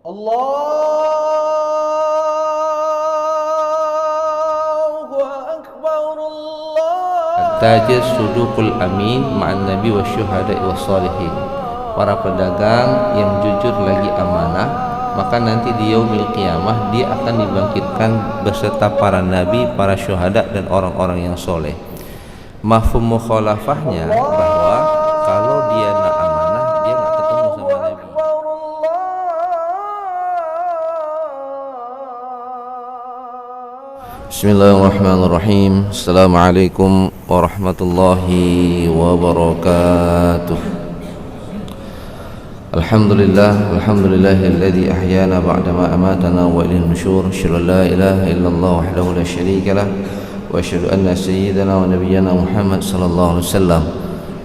Allahu Akbar Allah. Tajir sudukul amin ma'an nabi wa syuhada'i wa salihin. Para pedagang yang jujur lagi amanah, maka nanti di yaumil qiyamah dia akan dibangkitkan beserta para nabi, para syuhada dan orang-orang yang soleh. Mafhum mukhalafahnya bahwa kalau dia nak amanah dia nggak ketemu sama nabi. Bismillahirrahmanirrahim. Assalamualaikum warahmatullahi wabarakatuh. Alhamdulillahilladzi ahyana ba'dama amatana wa ilaihi nusyur. Asyhadu an la ilaha illallah wahdahu la syarika lah wa asyhadu anna sayyidana wa nabiyyana Muhammad sallallahu alaihi wasallam.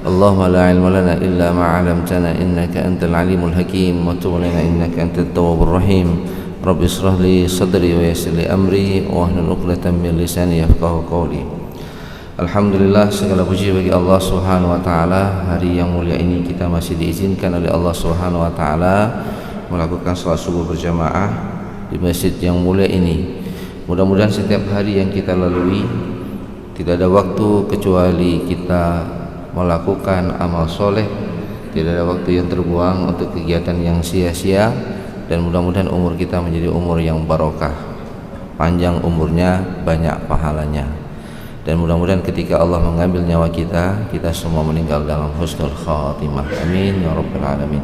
Allahumma la ilma lana illa ma 'allamtana innaka antal alimul hakim wa tub 'alaina innaka antat tawwabur rahim. Rabbi israh li sadri wa yassir li amri wa hlul 'uqdatam min lisani yafqahu qawli. Alhamdulillah, segala puji bagi Allah Subhanahu wa taala. Hari yang mulia ini kita masih diizinkan oleh Allah Subhanahu wa taala melakukan salat subuh berjamaah di masjid yang mulia ini. Mudah-mudahan setiap hari yang kita lalui tidak ada waktu kecuali kita melakukan amal soleh, tidak ada waktu yang terbuang untuk kegiatan yang sia-sia, dan mudah-mudahan umur kita menjadi umur yang barokah, panjang umurnya, banyak pahalanya. Dan mudah-mudahan ketika Allah mengambil nyawa kita, kita semua meninggal dalam husnul khatimah. Amin ya rabbal alamin.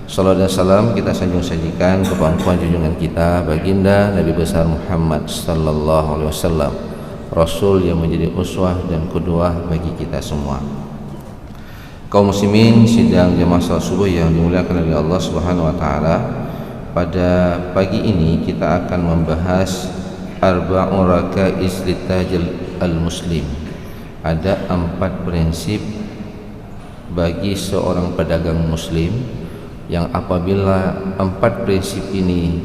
Salam dan salam kita sanjung-sajikan kepada junjungan kita baginda Nabi besar Muhammad sallallahu alaihi wasallam, Rasul yang menjadi uswah dan qudwah bagi kita semua. Kaum muslimin sidang jamaah salat subuh yang dimuliakan oleh Allah Subhanahu wa taala, pada pagi ini kita akan membahas arba'un raka'is litajil al-muslim. Ada 4 prinsip bagi seorang pedagang muslim yang apabila 4 prinsip ini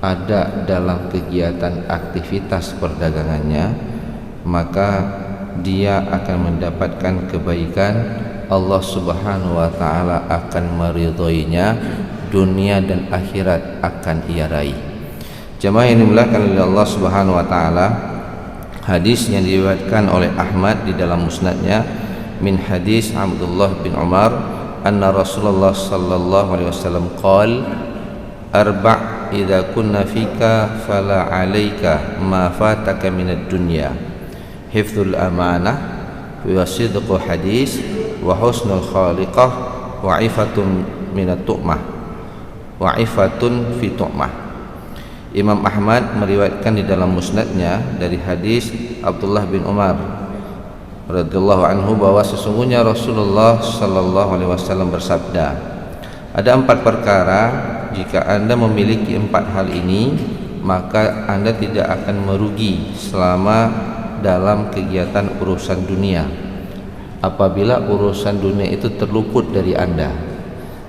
ada dalam kegiatan aktivitas perdagangannya, maka dia akan mendapatkan kebaikan. Allah Subhanahu wa taala akan meridhoinya, dunia dan akhirat akan ia raih. Jemaah yang dimuliakan oleh Allah Subhanahu wa taala, hadis yang diriwayatkan oleh Ahmad di dalam musnadnya min hadis Abdullah bin Umar anna Rasulullah sallallahu alaihi wasallam qala arba' idza kunna fika fala 'alaika ma fataka minad dunya hifdzul amanah wa sidqu hadis wa husnul khaliqah wa ifatun minat tu'mah wa ifatun fi tu'mah. Imam Ahmad meriwayatkan di dalam musnadnya dari hadis Abdullah bin Umar radhiyallahu anhu bahwa sesungguhnya Rasulullah sallallahu alaihi wasallam bersabda, ada 4 perkara, jika Anda memiliki 4 hal ini maka Anda tidak akan merugi selama dalam kegiatan urusan dunia, apabila urusan dunia itu terluput dari Anda.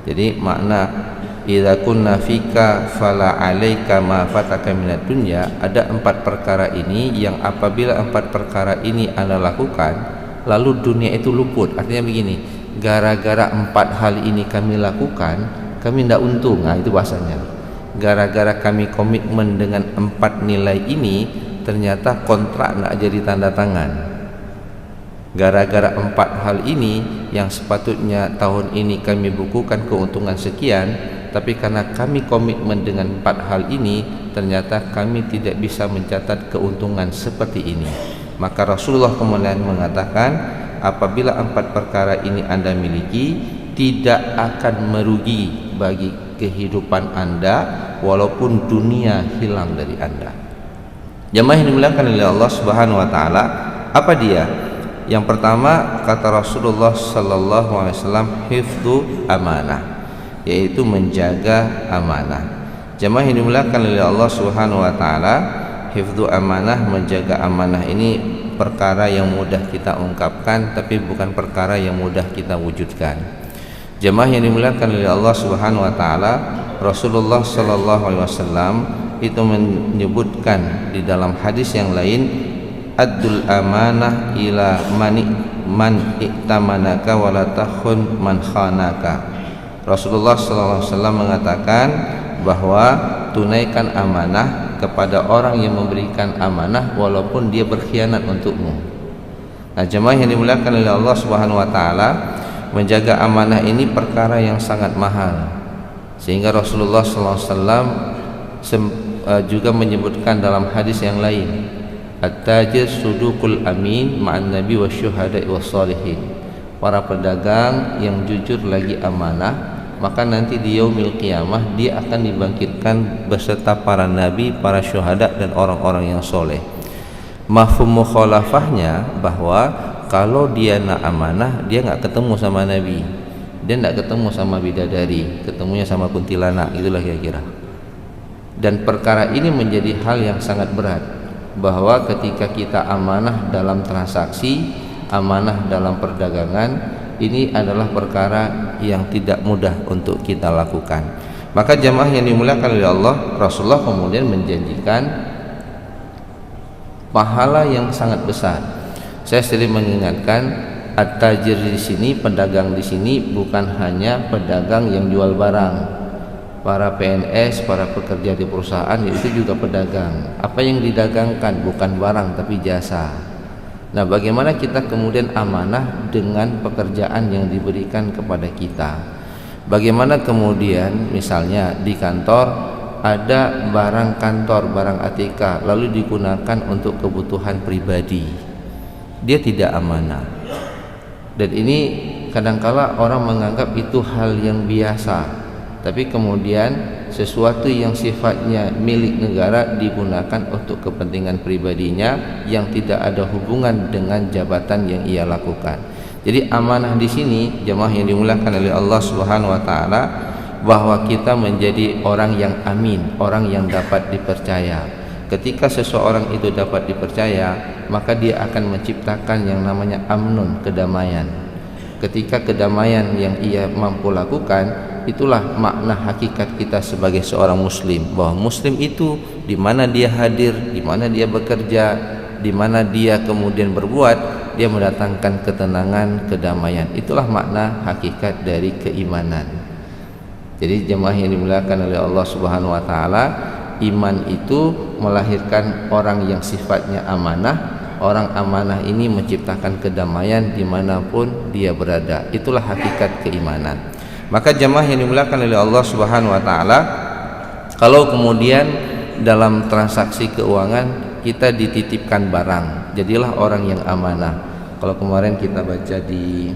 Jadi makna idza kunna fika fala 'alaika ma fataka minad dunya, ada 4 perkara ini yang apabila 4 perkara ini Anda lakukan lalu dunia itu luput. Artinya begini, gara-gara 4 hal ini kami lakukan, kami tidak untung. Nah, itu bahasanya. Gara-gara kami komitmen dengan 4 nilai ini, ternyata kontrak tidak jadi tanda tangan. Gara-gara 4 hal ini yang sepatutnya tahun ini kami bukukan keuntungan sekian, tapi karena kami komitmen dengan 4 hal ini, ternyata kami tidak bisa mencatat keuntungan seperti ini. Maka Rasulullah kemudian mengatakan, apabila 4 perkara ini Anda miliki, tidak akan merugi bagi kehidupan Anda walaupun dunia hilang dari Anda. Jemaah yang dimuliakan oleh Allah Subhanahu wa taala, apa dia? Yang pertama, kata Rasulullah sallallahu alaihi wasallam, hifdzu amanah, yaitu menjaga amanah. Jemaah yang dimuliakan oleh Allah Subhanahu wa taala, hifdzu amanah, menjaga amanah ini perkara yang mudah kita ungkapkan, tapi bukan perkara yang mudah kita wujudkan. Jemaah yang dimuliakan oleh Allah Subhanahu wa taala, Rasulullah sallallahu alaihi wasallam itu menyebutkan di dalam hadis yang lain, addul amanah ila man iktamanaka wa la takhun man khanaka. Rasulullah sallallahu alaihi wasallam mengatakan, bahwa tunaikan amanah kepada orang yang memberikan amanah walaupun dia berkhianat untukmu. Nah, jemaah yang dimuliakan oleh Allah Subhanahu wa taala, menjaga amanah ini perkara yang sangat mahal. Sehingga Rasulullah SAW juga menyebutkan dalam hadis yang lain, at-tajir sudukul amin ma'an nabi wasyuhada'i wassalihin. Para pedagang yang jujur lagi amanah, maka nanti di yaumil qiyamah dia akan dibangkitkan beserta para nabi, para syuhada dan orang-orang yang soleh. Mafhum mukhalafahnya bahwa kalau dia nak amanah, dia nggak ketemu sama nabi, dia nggak ketemu sama bidadari, ketemunya sama kuntilanak, itulah kira-kira. Dan perkara ini menjadi hal yang sangat berat, bahwa ketika kita amanah dalam transaksi, amanah dalam perdagangan, ini adalah perkara yang tidak mudah untuk kita lakukan. Maka jamaah yang dimuliakan oleh Allah, Rasulullah kemudian menjanjikan pahala yang sangat besar. Saya sering mengingatkan, at-tajir di sini, pedagang di sini bukan hanya pedagang yang jual barang. Para PNS, para pekerja di perusahaan itu juga pedagang. Apa yang didagangkan bukan barang tapi jasa. Nah, bagaimana kita kemudian amanah dengan pekerjaan yang diberikan kepada kita? Bagaimana kemudian misalnya di kantor ada barang kantor, barang ATK lalu digunakan untuk kebutuhan pribadi, dia tidak amanah. Dan ini kadangkala orang menganggap itu hal yang biasa, tapi kemudian sesuatu yang sifatnya milik negara digunakan untuk kepentingan pribadinya yang tidak ada hubungan dengan jabatan yang ia lakukan. Jadi amanah di sini jemaah yang dimuliakan oleh Allah Subhanahu wa taala, bahwa kita menjadi orang yang amin, orang yang dapat dipercaya. Ketika seseorang itu dapat dipercaya, maka dia akan menciptakan yang namanya amnun, kedamaian. Ketika kedamaian yang ia mampu lakukan, itulah makna hakikat kita sebagai seorang muslim, bahwa muslim itu di mana dia hadir, di mana dia bekerja, di mana dia kemudian berbuat, dia mendatangkan ketenangan, kedamaian. Itulah makna hakikat dari keimanan. Jadi jemaah yang dimuliakan oleh Allah Subhanahu wa taala, iman itu melahirkan orang yang sifatnya amanah. Orang amanah ini menciptakan kedamaian dimanapun dia berada. Itulah hakikat keimanan. Maka jemaah yang dimuliakan oleh Allah Subhanahu wa taala, kalau kemudian dalam transaksi keuangan kita dititipkan barang, jadilah orang yang amanah. Kalau kemarin kita baca di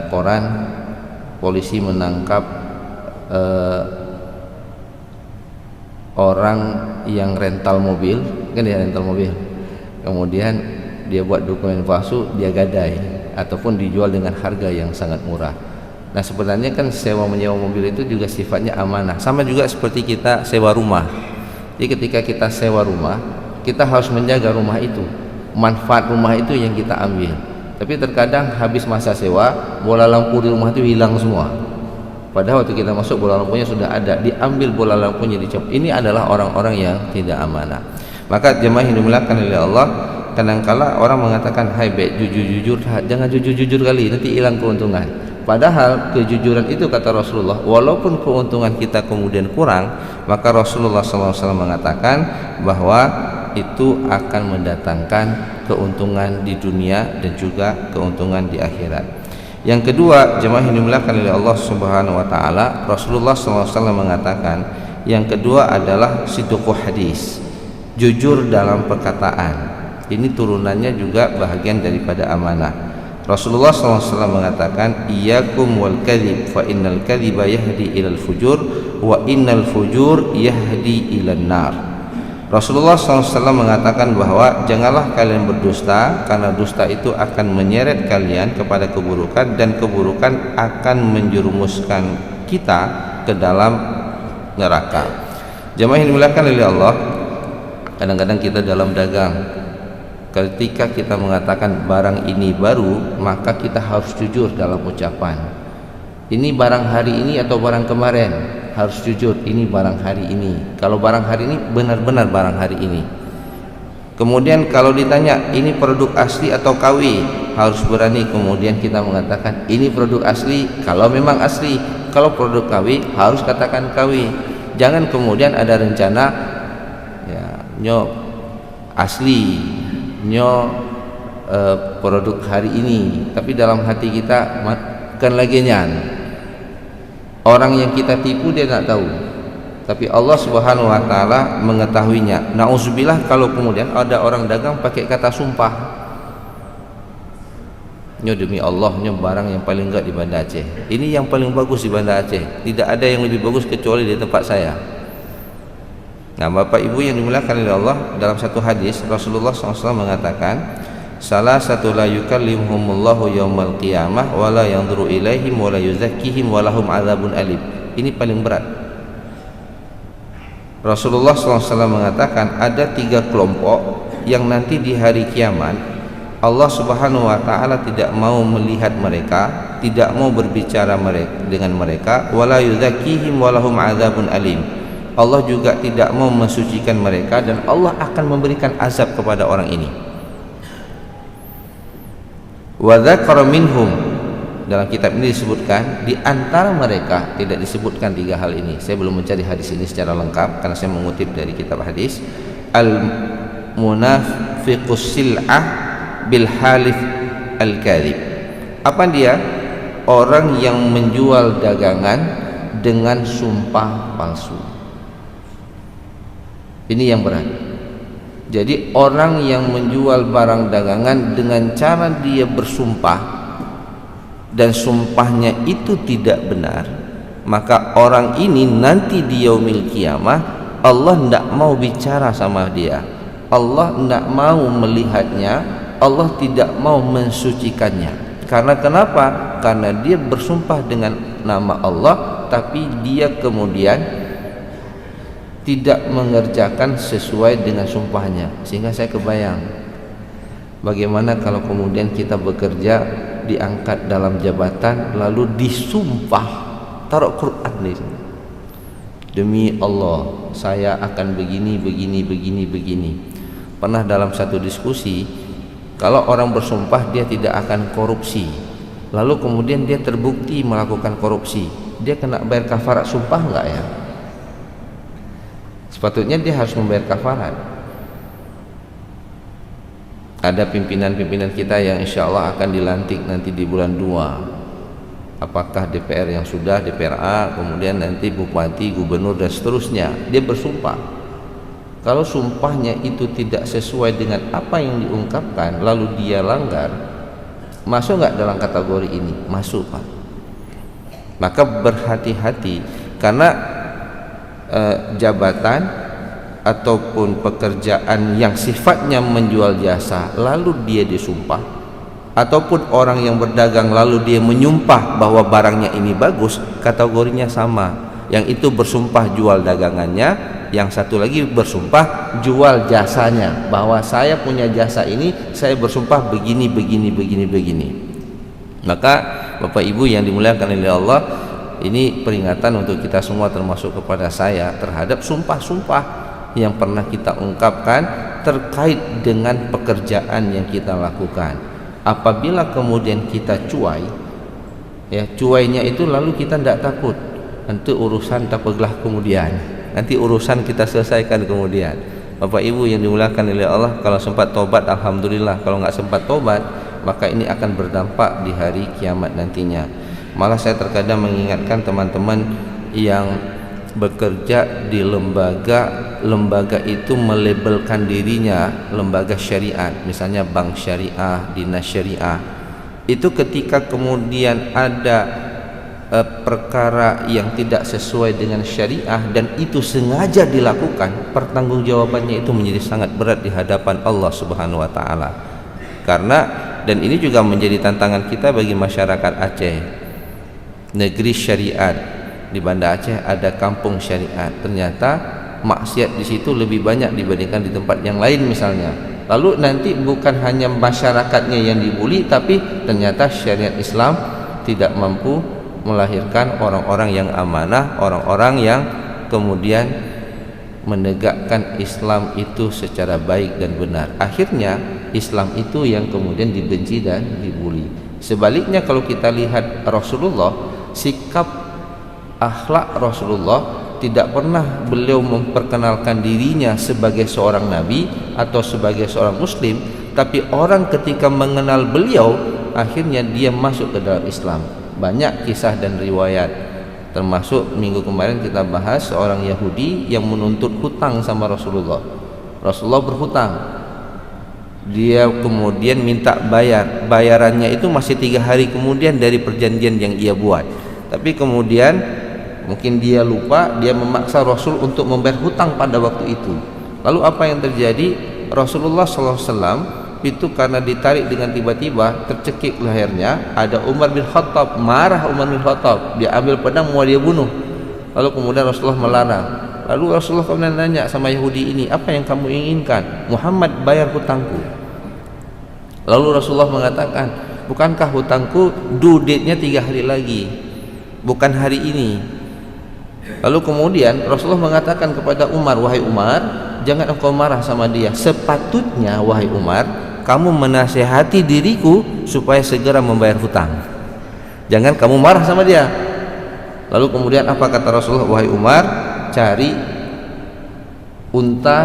koran, polisi menangkap orang yang rental mobil, kan dia rental mobil, kemudian dia buat dokumen palsu, dia gadai ataupun dijual dengan harga yang sangat murah. Nah, sebenarnya kan sewa menyewa mobil itu juga sifatnya amanah, sama juga seperti kita sewa rumah. Jadi ketika kita sewa rumah, kita harus menjaga rumah itu, manfaat rumah itu yang kita ambil. Tapi terkadang habis masa sewa, bola lampu di rumah itu hilang semua. Padahal waktu kita masuk bola lampunya sudah ada, diambil bola lampunya, dicopot. Ini adalah orang-orang yang tidak amanah. Maka jemaah yang dimuliakan oleh Allah, kadangkala orang mengatakan, hai baik jujur-jujur, jangan jujur-jujur kali, nanti hilang keuntungan. Padahal kejujuran itu, kata Rasulullah, walaupun keuntungan kita kemudian kurang, maka Rasulullah SAW mengatakan bahwa itu akan mendatangkan keuntungan di dunia dan juga keuntungan di akhirat. Yang kedua, jemaah yang dimuliakan oleh Allah Subhanahu wa taala, Rasulullah SAW mengatakan, yang kedua adalah sidqu hadis, jujur dalam perkataan. Ini turunannya juga bahagian daripada amanah. Rasulullah SAW mengatakan, iyyakum wal kadhib fa innal kadhiba yahdi ilal fujur wa innal fujur yahdi ilan nar. Rasulullah SAW mengatakan bahwa janganlah kalian berdusta, karena dusta itu akan menyeret kalian kepada keburukan, dan keburukan akan menjerumuskan kita ke dalam neraka. Jemaah yang dimuliakan oleh Allah, kadang-kadang kita dalam dagang, ketika kita mengatakan barang ini baru, maka kita harus jujur dalam ucapan. Ini barang hari ini atau barang kemarin, harus jujur, ini barang hari ini. Kalau barang hari ini, benar-benar barang hari ini. Kemudian kalau ditanya ini produk asli atau KW, harus berani kemudian kita mengatakan ini produk asli kalau memang asli. Kalau produk KW, harus katakan KW. Jangan kemudian ada rencana ya nyo asli nyo produk hari ini, tapi dalam hati kita bukan lagi nyan. Orang yang kita tipu dia tak tahu, tapi Allah Subhanahu wa taala mengetahuinya. Nauzubillah kalau kemudian ada orang dagang pakai kata sumpah, nyo demi Allah nyo barang yang paling enggak di Banda Aceh, ini yang paling bagus di Banda Aceh, tidak ada yang lebih bagus kecuali di tempat saya. Nah, Bapak Ibu yang dimuliakan oleh Allah, dalam satu hadis Rasulullah SAW mengatakan, salah satu la yukallimuhumullahu yaumal qiyamah wa la yanzuru ilaihim wa la yuzakkihim wa lahum adzabun alim. Ini paling berat. Rasulullah SAW mengatakan ada 3 kelompok yang nanti di hari kiamat Allah Subhanahu wa taala tidak mau melihat mereka, tidak mau berbicara dengan mereka, wala yuzakkihim walahum adzabun alim. Allah juga tidak mau mensucikan mereka dan Allah akan memberikan azab kepada orang ini. Wa dzakara minhum, dalam kitab ini disebutkan di antara mereka, tidak disebutkan 3 hal ini. Saya belum mencari hadis ini secara lengkap karena saya mengutip dari kitab hadis. Al munafiqus sil'ah bil halif al-kadhib. Apa dia? Orang yang menjual dagangan dengan sumpah palsu. Ini yang berat. Jadi orang yang menjual barang dagangan dengan cara dia bersumpah dan sumpahnya itu tidak benar, maka orang ini nanti di yaumil qiyamah Allah tidak mau bicara sama dia, Allah tidak mau melihatnya, Allah tidak mau mensucikannya. Karena kenapa? Karena dia bersumpah dengan nama Allah, tapi dia kemudian tidak mengerjakan sesuai dengan sumpahnya. Sehingga saya kebayang bagaimana kalau kemudian kita bekerja, diangkat dalam jabatan, lalu disumpah, taruh Quran di sini, demi Allah saya akan begini. Pernah dalam satu diskusi, kalau orang bersumpah dia tidak akan korupsi, lalu kemudian dia terbukti melakukan korupsi, dia kena bayar kafarat sumpah enggak ya? Sepatutnya dia harus membayar kafarat. Ada pimpinan-pimpinan kita yang insya Allah akan dilantik nanti di bulan 2. Apakah DPR yang sudah, DPR A, kemudian nanti bupati, gubernur dan seterusnya. Dia bersumpah. Kalau sumpahnya itu tidak sesuai dengan apa yang diungkapkan, lalu dia langgar, masuk nggak dalam kategori ini? Masuk, Pak. Maka berhati-hati, karena jabatan ataupun pekerjaan yang sifatnya menjual jasa lalu dia disumpah, ataupun orang yang berdagang lalu dia menyumpah bahwa barangnya ini bagus, kategorinya sama. Yang itu bersumpah jual dagangannya, yang satu lagi bersumpah jual jasanya, bahwa saya punya jasa ini, saya bersumpah begini. Maka Bapak Ibu yang dimuliakan oleh Allah, ini peringatan untuk kita semua, termasuk kepada saya, terhadap sumpah-sumpah yang pernah kita ungkapkan terkait dengan pekerjaan yang kita lakukan. Apabila kemudian kita cuai, ya cuainya itu lalu kita tidak takut, nanti urusan tapeglah kemudian, nanti urusan kita selesaikan kemudian. Bapak Ibu yang dimuliakan oleh Allah, kalau sempat tobat alhamdulillah, kalau nggak sempat tobat maka ini akan berdampak di hari kiamat nantinya. Malah saya terkadang mengingatkan teman-teman yang bekerja di lembaga itu melabelkan dirinya lembaga syariat, misalnya bank syariah, dinas syariah. Itu ketika kemudian ada perkara yang tidak sesuai dengan syariah dan itu sengaja dilakukan, pertanggungjawabannya itu menjadi sangat berat di hadapan Allah Subhanahu wa taala. Karena, dan ini juga menjadi tantangan kita bagi masyarakat Aceh, negeri syariat. Di Banda Aceh ada kampung syariat, ternyata maksiat di situ lebih banyak dibandingkan di tempat yang lain misalnya. Lalu nanti bukan hanya masyarakatnya yang dibuli, tapi ternyata syariat Islam tidak mampu melahirkan orang-orang yang amanah, orang-orang yang kemudian menegakkan Islam itu secara baik dan benar. Akhirnya Islam itu yang kemudian dibenci dan dibuli. Sebaliknya kalau kita lihat Rasulullah, sikap akhlak Rasulullah tidak pernah beliau memperkenalkan dirinya sebagai seorang nabi atau sebagai seorang muslim, tapi orang ketika mengenal beliau akhirnya dia masuk ke dalam Islam. Banyak kisah dan riwayat, termasuk minggu kemarin kita bahas seorang Yahudi yang menuntut hutang sama Rasulullah. Rasulullah berhutang, dia kemudian minta bayarannya itu masih 3 hari kemudian dari perjanjian yang ia buat. Tapi kemudian mungkin dia lupa, dia memaksa Rasul untuk membayar hutang pada waktu itu. Lalu apa yang terjadi? Rasulullah SAW itu karena ditarik dengan tiba-tiba, tercekik lehernya. Ada Umar bin Khattab, marah Umar bin Khattab, dia ambil pedang mau dia bunuh. Lalu kemudian Rasulullah melarang. Lalu Rasulullah kemudian nanya sama Yahudi ini, apa yang kamu inginkan? Muhammad bayar hutangku. Lalu Rasulullah mengatakan, bukankah hutangku due date-nya 3 hari lagi, bukan hari ini. Lalu kemudian Rasulullah mengatakan kepada Umar, wahai Umar, jangan engkau marah sama dia. Sepatutnya wahai Umar, kamu menasihati diriku supaya segera membayar hutang. Jangan kamu marah sama dia. Lalu kemudian apa kata Rasulullah? Wahai Umar, cari unta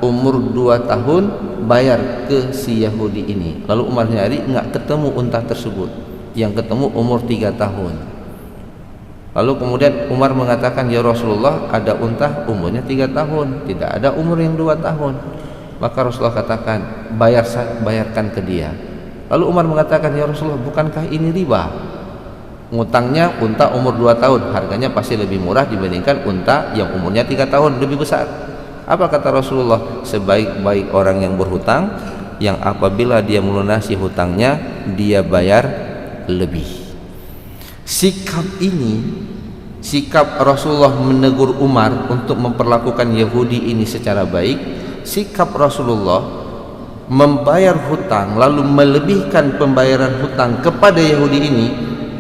umur 2 tahun, bayar ke si Yahudi ini. Lalu Umar nyari, enggak ketemu unta tersebut. Yang ketemu umur 3 tahun. Lalu kemudian Umar mengatakan, ya Rasulullah, ada unta umurnya 3 tahun, tidak ada umur yang 2 tahun. Maka Rasulullah katakan, bayarkan ke dia. Lalu Umar mengatakan, ya Rasulullah, bukankah ini riba? Ngutangnya unta umur 2 tahun, harganya pasti lebih murah dibandingkan unta yang umurnya 3 tahun, lebih besar. Apa kata Rasulullah? Sebaik-baik orang yang berhutang, yang apabila dia melunasi hutangnya, dia bayar lebih. Sikap ini, sikap Rasulullah menegur Umar untuk memperlakukan Yahudi ini secara baik, sikap Rasulullah membayar hutang lalu melebihkan pembayaran hutang kepada Yahudi ini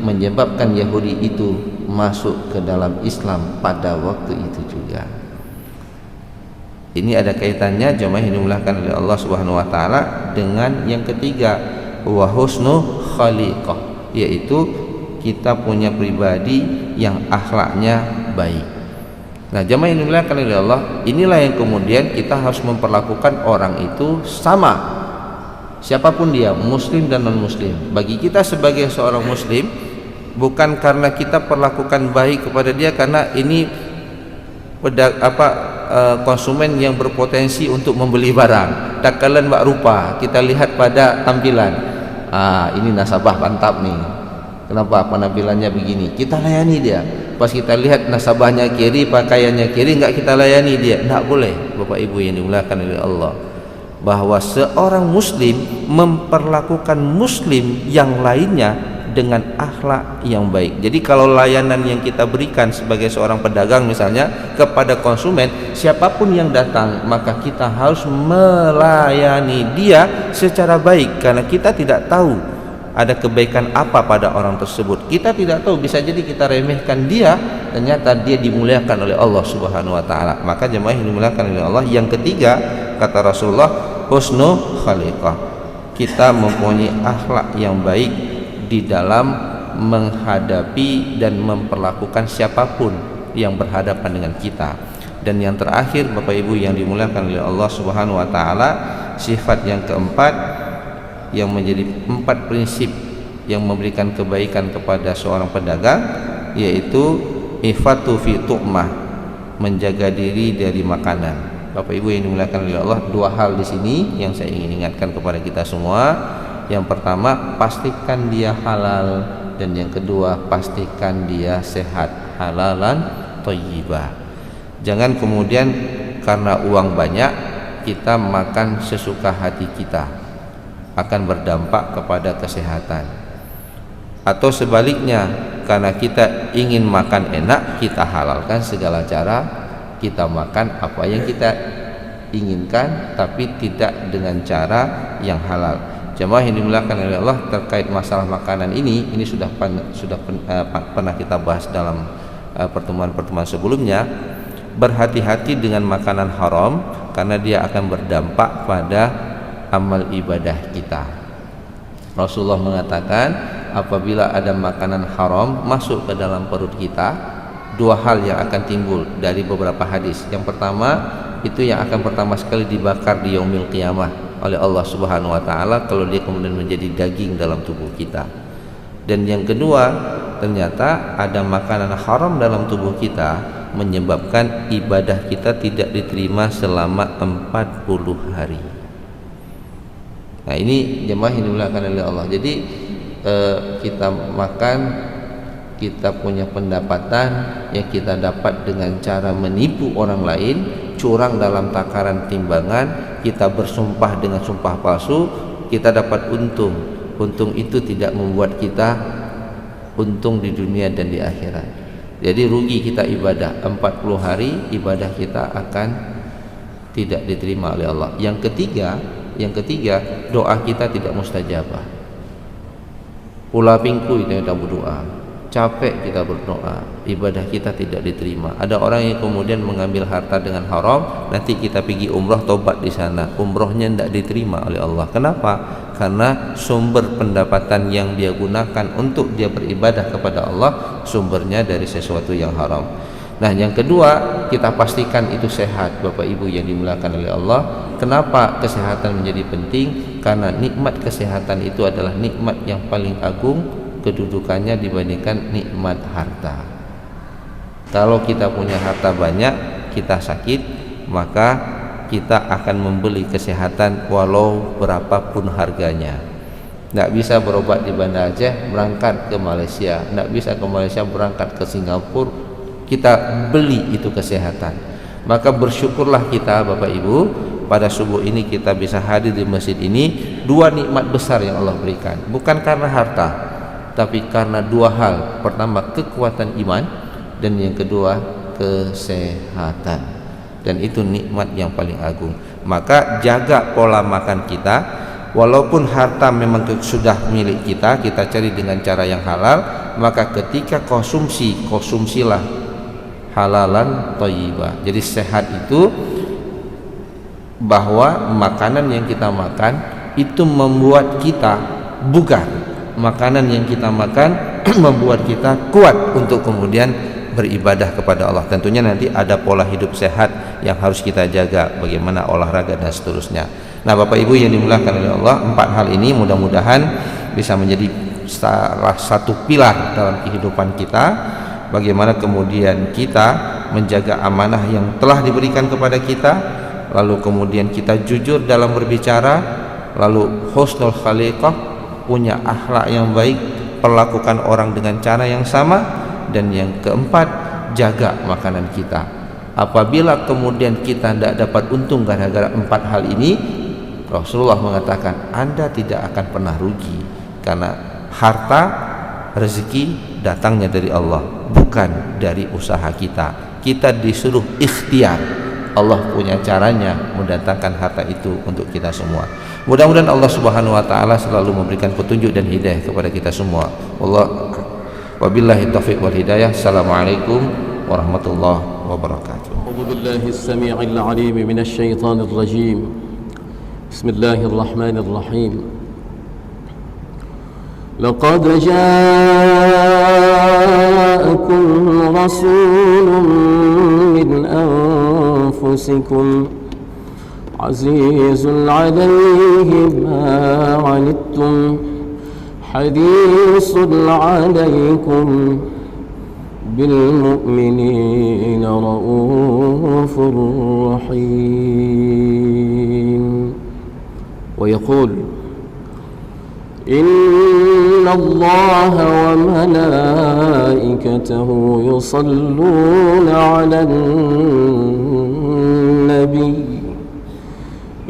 menyebabkan Yahudi itu masuk ke dalam Islam pada waktu itu juga. Ini ada kaitannya jemaah yang dimuliakan oleh Allah Subhanahu wa taala dengan yang ketiga, wa husnu khaliqah, yaitu kita punya pribadi yang akhlaknya baik. Nah, jemaah yang dimuliakan oleh Allah, inilah yang kemudian kita harus memperlakukan orang itu sama, siapapun dia, muslim dan non muslim. Bagi kita sebagai seorang muslim, bukan karena kita perlakukan baik kepada dia karena ini konsumen yang berpotensi untuk membeli barang. Dakalan mbak rupa, kita lihat pada tampilan, ini nasabah mantap nih, kenapa penampilannya begini, kita layani dia. Pas kita lihat nasabahnya kiri, pakaiannya kiri, enggak kita layani dia. Enggak boleh, Bapak Ibu yang dimuliakan oleh Allah, bahwa seorang muslim memperlakukan muslim yang lainnya dengan akhlak yang baik. Jadi kalau layanan yang kita berikan sebagai seorang pedagang misalnya kepada konsumen, siapapun yang datang, maka kita harus melayani dia secara baik, karena kita tidak tahu ada kebaikan apa pada orang tersebut. Kita tidak tahu, bisa jadi kita remehkan dia, ternyata dia dimuliakan oleh Allah Subhanahu wa taala. Maka jemaah yang dimuliakan oleh Allah, yang ketiga kata Rasulullah, husnu khaliqah, kita mempunyai akhlak yang baik di dalam menghadapi dan memperlakukan siapapun yang berhadapan dengan kita. Dan yang terakhir Bapak Ibu yang dimuliakan oleh Allah Subhanahu wa taala, sifat yang keempat yang menjadi 4 prinsip yang memberikan kebaikan kepada seorang pedagang, yaitu ifatu fi tu'mah, menjaga diri dari makanan. Bapak Ibu yang dimuliakan oleh Allah, 2 hal di sini yang saya ingin ingatkan kepada kita semua. Yang pertama, pastikan dia halal, dan yang kedua, pastikan dia sehat, halalan thayyibah. Jangan kemudian karena uang banyak kita makan sesuka hati kita, akan berdampak kepada kesehatan. Atau sebaliknya, karena kita ingin makan enak, kita halalkan segala cara, kita makan apa yang kita inginkan, tapi tidak dengan cara yang halal. Jemaah yang dimuliakan oleh Allah, terkait masalah makanan ini sudah pernah kita bahas dalam pertemuan-pertemuan sebelumnya. Berhati-hati dengan makanan haram, karena dia akan berdampak pada amal ibadah kita. Rasulullah mengatakan, apabila ada makanan haram masuk ke dalam perut kita, dua hal yang akan timbul dari beberapa hadis. Yang pertama, itu yang akan pertama sekali dibakar di yaumil qiyamah oleh Allah Subhanahu wa taala kalau dia kemudian menjadi daging dalam tubuh kita. Dan yang kedua, ternyata ada makanan haram dalam tubuh kita menyebabkan ibadah kita tidak diterima selama 40 hari. Nah, ini jemaah yang dimuliakan oleh Allah. Jadi kita makan, kita punya pendapatan yang kita dapat dengan cara menipu orang lain, curang dalam takaran timbangan, kita bersumpah dengan sumpah palsu, kita dapat untung. Untung itu tidak membuat kita untung di dunia dan di akhirat. Jadi rugi kita ibadah 40 hari, ibadah kita akan tidak diterima oleh Allah. Yang ketiga, doa kita tidak mustajabah. Pula pingku itu kita berdoa, capek kita berdoa, ibadah kita tidak diterima. Ada orang yang kemudian mengambil harta dengan haram, nanti kita pergi umrah tobat di sana, umrahnya tidak diterima oleh Allah. Kenapa? Karena sumber pendapatan yang dia gunakan untuk dia beribadah kepada Allah sumbernya dari sesuatu yang haram. Nah, yang kedua, kita pastikan itu sehat, Bapak Ibu yang dimuliakan oleh Allah. Kenapa kesehatan menjadi penting? Karena nikmat kesehatan itu adalah nikmat yang paling agung kedudukannya dibandingkan nikmat harta. Kalau kita punya harta banyak, kita sakit, maka kita akan membeli kesehatan walau berapapun harganya. Tidak bisa berobat di Banda Aceh, berangkat ke Malaysia. Tidak bisa ke Malaysia, berangkat ke Singapura. Kita beli itu kesehatan. Maka bersyukurlah kita Bapak Ibu, pada subuh ini kita bisa hadir di masjid ini. Dua nikmat besar yang Allah berikan, bukan karena harta, tapi karena dua hal. Pertama, kekuatan iman, dan yang kedua, kesehatan. Dan itu nikmat yang paling agung. Maka jaga pola makan kita. Walaupun harta memang sudah milik kita, kita cari dengan cara yang halal. Maka ketika konsumsilah halalan thayyibah. Jadi sehat itu bahwa makanan yang kita makan itu membuat kita bugar. Makanan yang kita makan membuat kita kuat untuk kemudian beribadah kepada Allah. Tentunya nanti ada pola hidup sehat yang harus kita jaga, bagaimana olahraga dan seterusnya. Nah, Bapak Ibu yang dimuliakan oleh Allah, 4 hal ini mudah-mudahan bisa menjadi salah satu pilar dalam kehidupan kita. Bagaimana kemudian kita menjaga amanah yang telah diberikan kepada kita, lalu kemudian kita jujur dalam berbicara, lalu husnul khaliqah, punya akhlak yang baik, perlakukan orang dengan cara yang sama, dan yang keempat, jaga makanan kita. Apabila kemudian kita tidak dapat untung gara-gara 4 hal ini, Rasulullah mengatakan Anda tidak akan pernah rugi, karena harta, rezeki datangnya dari Allah, bukan dari usaha kita. Kita disuruh ikhtiar, Allah punya caranya mendatangkan harta itu untuk kita semua. Mudah-mudahan Allah Subhanahu wa taala selalu memberikan petunjuk dan hidayah kepada kita semua. Wabillahi taufiq wal hidayah. Assalamualaikum warahmatullahi wabarakatuh. A'udzu billahi as-sami'il 'alim minasy syaithanir rajim. Bismillahirrahmanirrahim. لقد جاءكم رسول من أنفسكم عزيز عليه ما عنتم حريص عليكم بالمؤمنين رؤوف رحيم. ويقول إن الله وملائكته يصلون على النبي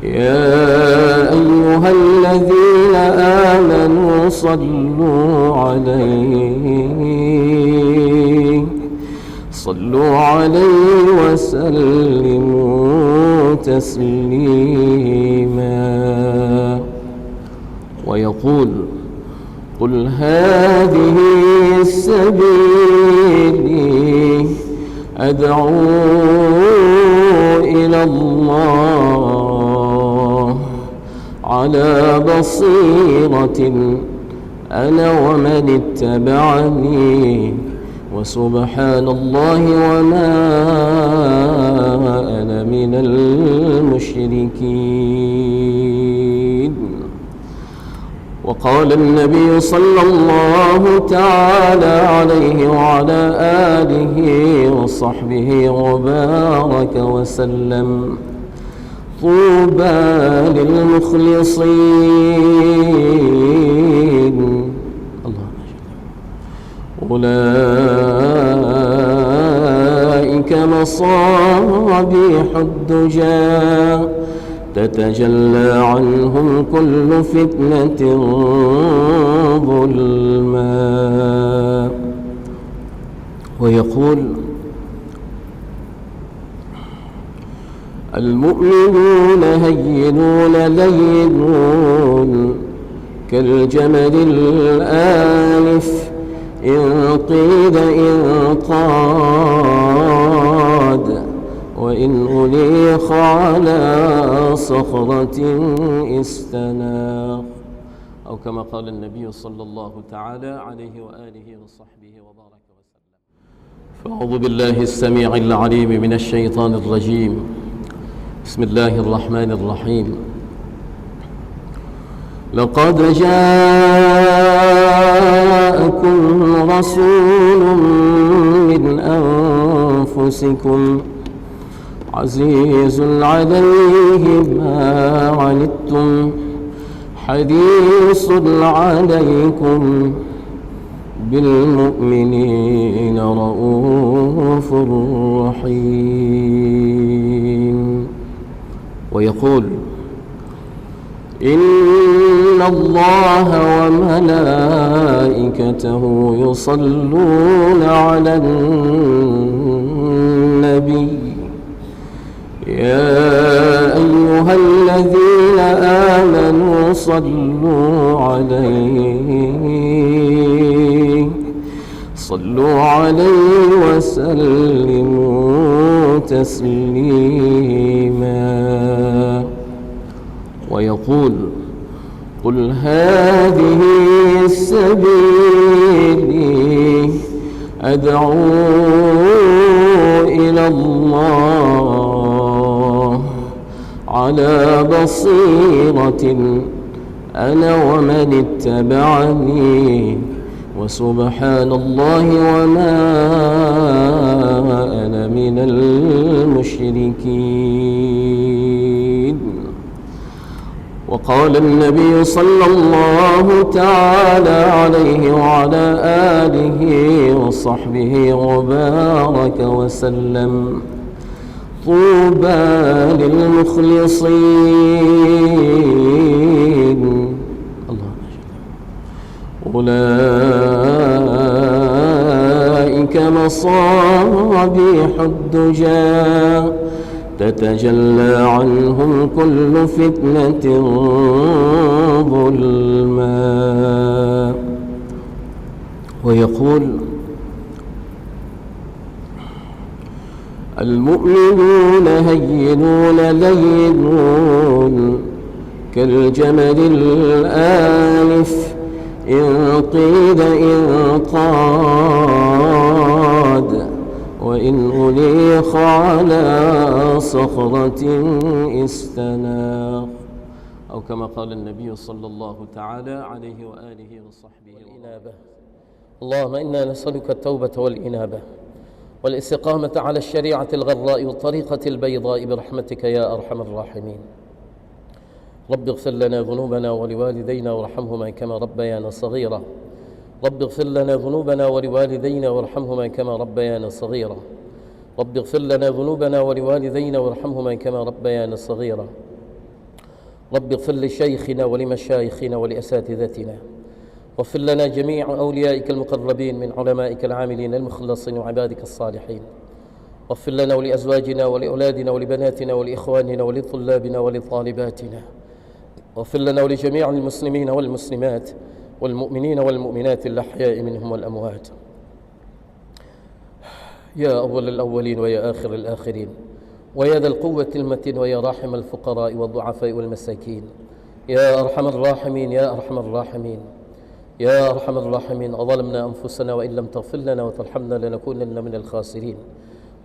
يا أيها الذين آمنوا صلوا عليه وسلموا تسليما. ويقول قل هذه سبيلي أدعو إلى الله على بصيرة أنا ومن اتبعني وسبحان الله وما أنا من المشركين. وقال النبي صلى الله تعالى عليه وعلى آله وصحبه وبارك وسلم: طوبى للمخلصين أولئك مصابيح الدجى تتجلى عنهم كل فتنة ظلما. ويقول: المؤمنون هينون لينون كالجمل الآنف إن قيد إن قاد وإن أليخ على صخرة استناخ، أو كما قال النبي صلى الله تعالى عليه وآله وصحبه وبارك وسلم. فأعوذ بالله السميع العليم من الشيطان الرجيم. بسم الله الرحمن الرحيم. لقد جاءكم رسول من أنفسكم عزيز عليه ما عنتم حريص عليكم بالمؤمنين رؤوف رحيم. ويقول: إن الله وملائكته يصلون على النبي يا أيها الذين آمنوا صلوا عليه وسلموا تسليما. ويقول: قل هذه سبيلي أدعو إلى الله على بصيرة أنا ومن اتبعني وسبحان الله وما أنا من المشركين. وقال النبي صلى الله تعالى عليه وعلى آله وصحبه وبارك وسلم: طوبى للمخلصين أولئك مصابيح الدجى تتجلى عنهم كل فتنة ظلما. ويقول: المؤمنون هينون لينون كالجمل الآنف إن قيد إن قاد وإن أليخ على صخرة استناخ، أو كما قال النبي صلى الله تعالى عليه وآله وصحبه. والإنابة. اللهم إنا نسألك التوبة والإنابة والاستقامة على الشريعة الغراء والطريقة البيضاء برحمتك يا أرحم الراحمين. رب اغفر لنا ذنوبنا ولوالدينا وارحمهما كما ربيانا صغيرا. رب اغفر لنا ذنوبنا ولوالدينا وارحمهما كما ربيانا صغيرا. رب اغفر لنا ذنوبنا ولوالدينا وارحمهما كما ربيانا صغيرا. رب اغفر لشيخنا ولمشايخنا ولأساتذتنا، واغفر لنا جميع أوليائك المقربين من علمائك العاملين المخلصين وعبادك الصالحين. واغفر لنا ولأزواجنا ولأولادنا ولبناتنا ولإخواننا ولطلابنا ولطالباتنا. واغفر لنا ولجميع المسلمين والمسلمات والمؤمنين والمؤمنات الأحياء منهم والأموات. يا أول الأولين ويا آخر الآخرين ويا ذا القوة المتين ويا راحم الفقراء والضعفاء والمساكين، يا أرحم الراحمين يا أرحم الراحمين، يا أرحم الراحمين. أظلمنا أنفسنا وإن لم تغفر لنا وترحمنا لنكونن من الخاسرين.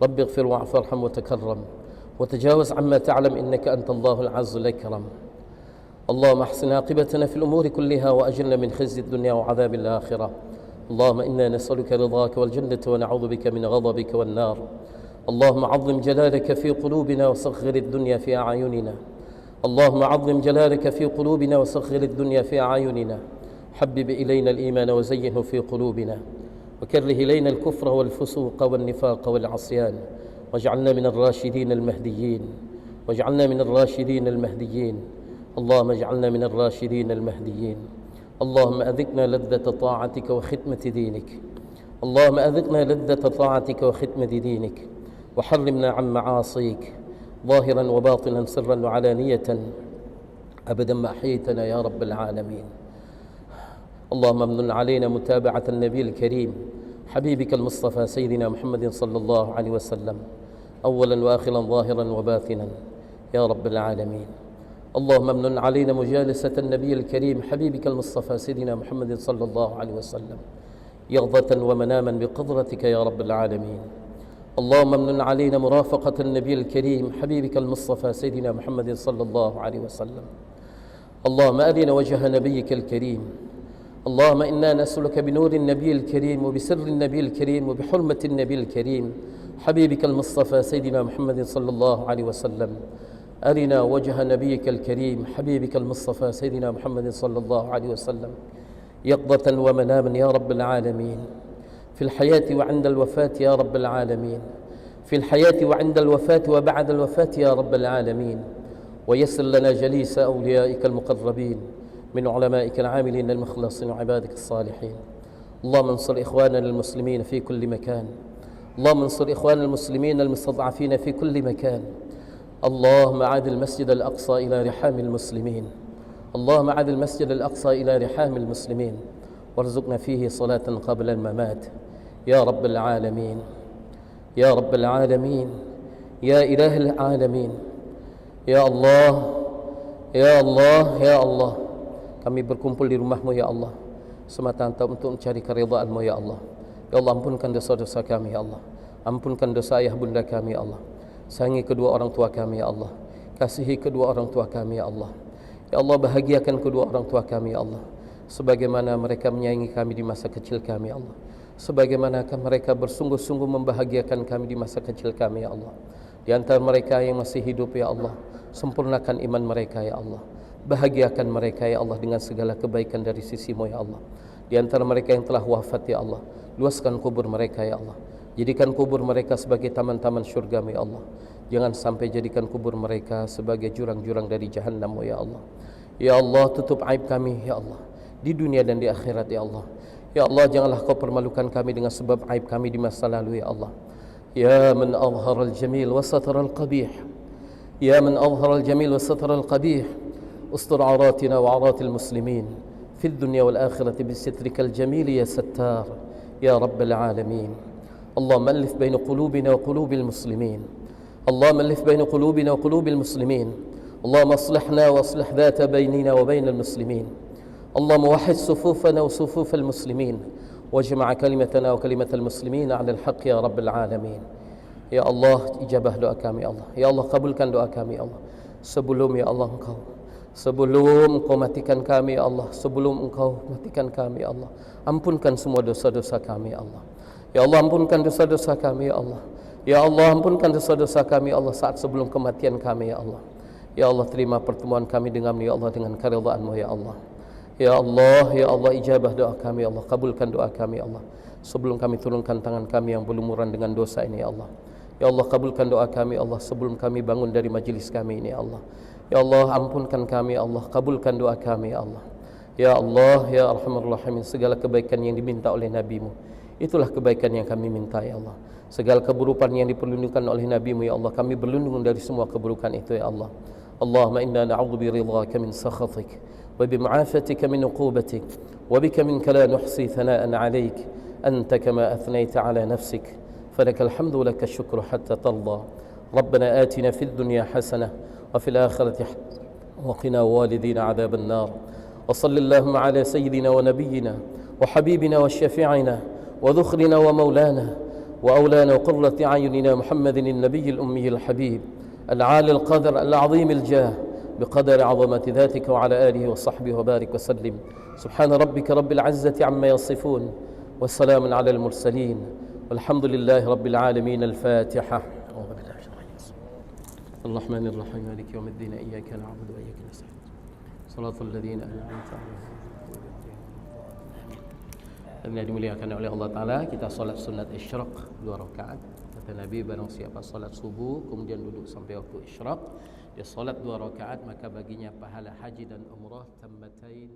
رب اغفر واعف وارحم وتكرم وتجاوز عما تعلم إنك أنت الله العز الأكرم. اللهم احسن عاقبتنا في الأمور كلها وأجرنا من خزي الدنيا وعذاب الآخرة. اللهم إنا نسألك رضاك والجنة ونعوذ بك من غضبك والنار. اللهم عظم جلالك في قلوبنا وصغر الدنيا في أعيننا. اللهم عظم جلالك في قلوبنا وصغر الدنيا في أعيننا. حبب إلينا الإيمان وزينه في قلوبنا وكره إلينا الكفر والفسوق والنفاق والعصيان واجعلنا من الراشدين المهديين. واجعلنا من الراشدين المهديين. اللهم اجعلنا من الراشدين المهديين. اللهم أذقنا لذة طاعتك وخدمة دينك. اللهم أذقنا لذة طاعتك وخدمة دينك وحرمنا عن معاصيك ظاهرا وباطنا سرا وعلانية أبدا ما أحييتنا يا رب العالمين. اللهم امن علينا متابعة النبي الكريم حبيبك المصطفى سيدنا محمد صلى الله عليه وسلم أولا وآخرا ظاهرا وباطنا يا رب العالمين. اللهم امن علينا مجالسة النبي الكريم حبيبك المصطفى سيدنا محمد صلى الله عليه وسلم يقظة ومناما بقدرتك يا رب العالمين. اللهم امن علينا مرافقة النبي الكريم حبيبك المصطفى سيدنا محمد صلى الله عليه وسلم. اللهم أرنا وجه نبيك الكريم. اللهم إنا نسألك بنور النبي الكريم وبسر النبي الكريم وبحرمة النبي الكريم حبيبك المصطفى سيدنا محمد صلى الله عليه وسلم أرنا وجه نبيك الكريم حبيبك المصطفى سيدنا محمد صلى الله عليه وسلم يقظة ومناما يا رب العالمين. في الحياة وعند الوفاة يا رب العالمين. في الحياة وعند الوفاة وبعد الوفاة يا رب العالمين. ويسر لنا جليس أوليائك المقربين من علمائك العاملين المخلصين وعبادك الصالحين. اللهم انصر إخواننا المسلمين في كل مكان. اللهم انصر إخواننا المسلمين المستضعفين في كل مكان. اللهم عاد المسجد الأقصى إلى رحام المسلمين. اللهم عاد المسجد الأقصى إلى رحام المسلمين وارزقنا فيه صلاة قبل الممات يا رب العالمين. يا رب العالمين. يا إله العالمين. يا الله. يا الله. يا الله. Kami berkumpul di rumah-Mu ya Allah semata-mata untuk mencari keridhaan-Mu ya Allah. Ya Allah, ampunkan dosa-dosa kami ya Allah. Ampunkan dosa ayah bunda kami ya Allah. Sayangi kedua orang tua kami ya Allah. Kasihi kedua orang tua kami ya Allah. Ya Allah, bahagiakan kedua orang tua kami ya Allah sebagaimana mereka menyayangi kami di masa kecil kami ya Allah. Sebagaimana mereka bersungguh-sungguh membahagiakan kami di masa kecil kami ya Allah. Di antara mereka yang masih hidup ya Allah, sempurnakan iman mereka ya Allah. Bahagiakan mereka ya Allah dengan segala kebaikan dari sisi-Mu ya Allah. Di antara mereka yang telah wafat ya Allah, luaskan kubur mereka ya Allah. Jadikan kubur mereka sebagai taman-taman syurga-Mu ya Allah. Jangan sampai jadikan kubur mereka sebagai jurang-jurang dari jahannam-Mu ya Allah. Ya Allah, tutup aib kami ya Allah di dunia dan di akhirat ya Allah. Ya Allah, janganlah Kau permalukan kami dengan sebab aib kami di masa lalu ya Allah. Ya man azhara al-jamil wa satara al-qabih. Ya man azhara al-jamil wa satara al-qabih. استر عوراتنا وعورات المسلمين في الدنيا والآخرة بسترك الجميل يا ستار يا رب العالمين. اللهم ألف بين قلوبنا وقلوب المسلمين. اللهم ألف بين قلوبنا وقلوب المسلمين. اللهم اصلحنا واصلح ذات بيننا وبين المسلمين. اللهم وحد صفوفنا وصفوف المسلمين واجمع كلمتنا وكلمة المسلمين على الحق يا رب العالمين. يا الله, ijabah doa kami ya Allah. Ya Allah, kabulkan doa kami ya Allah. Sebelum ya Allah Engkau matikan kami ya Allah. Sebelum Engkau matikan kami ya Allah, ampunkan semua dosa-dosa kami ya Allah. Ya Allah, ampunkan dosa-dosa kami ya Allah. Ya Allah, ampunkan dosa-dosa kami ya Allah saat sebelum kematian kami ya Allah. Ya Allah, terima pertemuan kami denganmu ya Allah dengan keridhaan-Mu ya Allah. Ya Allah, ya Allah, ijabah doa kami ya Allah. Kabulkan doa kami ya Allah sebelum kami turunkan tangan kami yang berlumuran dengan dosa ini ya Allah. Ya Allah, kabulkan doa kami ya Allah sebelum kami bangun dari majelis kami ini ya Allah. Ya Allah, ampunkan kami ya Allah, kabulkan doa kami ya Allah. Ya Allah, ya Arhamar Rahimin, segala kebaikan yang diminta oleh Nabi-Mu, itulah kebaikan yang kami minta ya Allah. Segala keburukan yang diperlindungkan oleh Nabi-Mu ya Allah, kami berlindung dari semua keburukan itu ya Allah. Allahumma inna na'udzu biridhaka min sakhatik wa bimu'afatika min uqubatik wa bika minka la nuhsi thana'an 'alaik anta kama athnayta 'ala nafsik falakal hamdu wa lakal syukru hatta tarda. Rabbana atina fid dunya hasanah وفي الآخرة وقنا والدينا عذاب النار. وصل اللهم على سيدنا ونبينا وحبيبنا وشفيعنا وذخرنا ومولانا وأولانا وقرة أعيننا محمد النبي الأمي الحبيب العالي القدر العظيم الجاه بقدر عظمة ذاتك وعلى آله وصحبه وبارك وسلم. سبحان ربك رب العزة عما يصفون والسلام على المرسلين والحمد لله رب العالمين. الفاتحة. الرحمن الرحيم مالك يوم الدين إياك نعبد وإياك نستعين صراط الذين أنعمت عليهم. Dan dimuliakan oleh Allah Ta'ala, kita solat sunat isyraq 2 rakaat. Kata Nabi, barang siapa solat subuh kemudian duduk sampai waktu isyraq, dia solat 2 rakaat, maka baginya pahala haji dan umrah tammatain